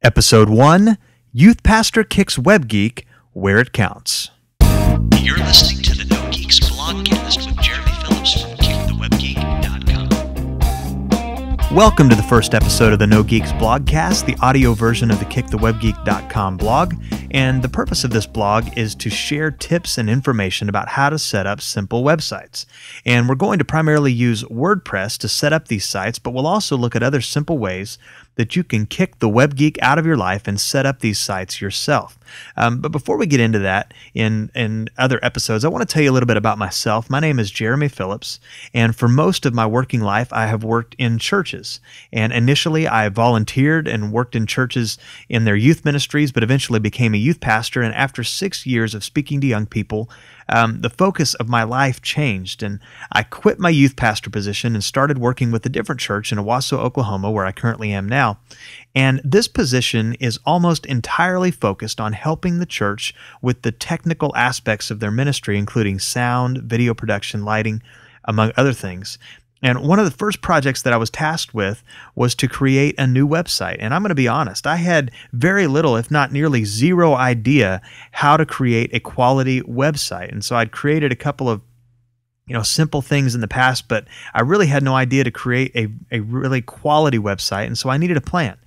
Episode 1, Youth Pastor Kicks Web Geek Where It Counts. You're listening to the Nogeeks Blogcast with Jeremy Phillips from KickTheWebGeek.com. Welcome to the first episode of the Nogeeks Blogcast, the audio version of the KickTheWebGeek.com blog. And the purpose of this blog is to share tips and information about how to set up simple websites. And we're going to primarily use WordPress to set up these sites, but we'll also look at other simple ways that you can kick the web geek out of your life and set up these sites yourself. But before we get into that in other episodes, I want to tell you a little bit about myself. My name is Jeremy Phillips, and for most of my working life, I have worked in churches. And initially, I volunteered and worked in churches in their youth ministries, but eventually became a youth pastor. And after 6 years of speaking to young people, the focus of my life changed, and I quit my youth pastor position and started working with a different church in Owasso, Oklahoma, where I currently am now. And this position is almost entirely focused on helping the church with the technical aspects of their ministry, including sound, video production, lighting, among other things. And one of the first projects that I was tasked with was to create a new website. And I'm going to be honest, I had very little, if not nearly zero idea how to create a quality website. And so I'd created a couple of simple things in the past, but I really had no idea to create a really quality website. And so I needed a plan.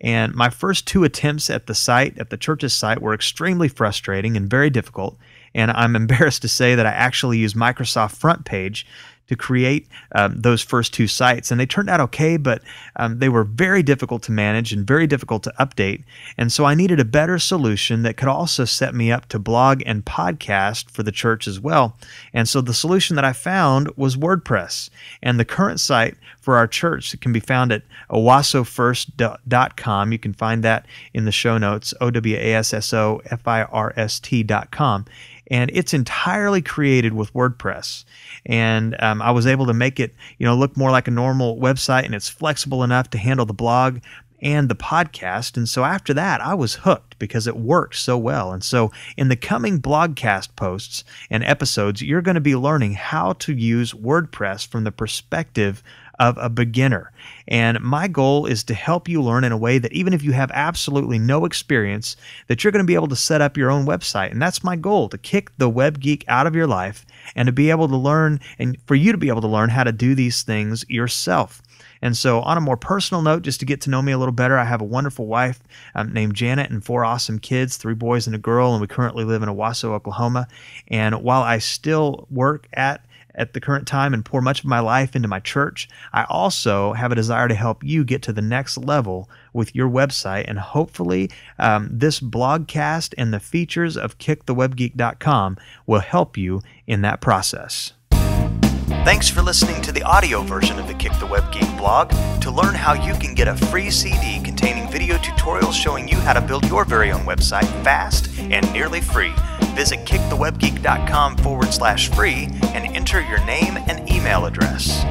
And my first two attempts at the church's site, were extremely frustrating and very difficult. And I'm embarrassed to say that I actually used Microsoft Front Page to create those first two sites. And they turned out okay, but they were very difficult to manage and very difficult to update. And so I needed a better solution that could also set me up to blog and podcast for the church as well. And so the solution that I found was WordPress. And the current site for our church can be found at owassofirst.com. You can find that in the show notes, owassofirst.com. And it's entirely created with WordPress. And I was able to make it, look more like a normal website, and it's flexible enough to handle the blog and the podcast. And so after that, I was hooked because it worked so well. And so in the coming Blogcast posts and episodes, you're going to be learning how to use WordPress from the perspective of a beginner. And my goal is to help you learn in a way that even if you have absolutely no experience, that you're going to be able to set up your own website. And that's my goal, to kick the web geek out of your life and to be able to learn, and for you to be able to learn how to do these things yourself. And so on a more personal note, just to get to know me a little better, I have a wonderful wife named Janet and 4 awesome kids, 3 boys and a girl, and we currently live in Owasso, Oklahoma. And while I still work at the current time and pour much of my life into my church, I also have a desire to help you get to the next level with your website. And hopefully this blogcast and the features of KickTheWebGeek.com will help you in that process. Thanks for listening to the audio version of the Kick the Web Geek blog. To learn how you can get a free CD containing video tutorials showing you how to build your very own website fast and nearly free, visit kickthewebgeek.com/free and enter your name and email address.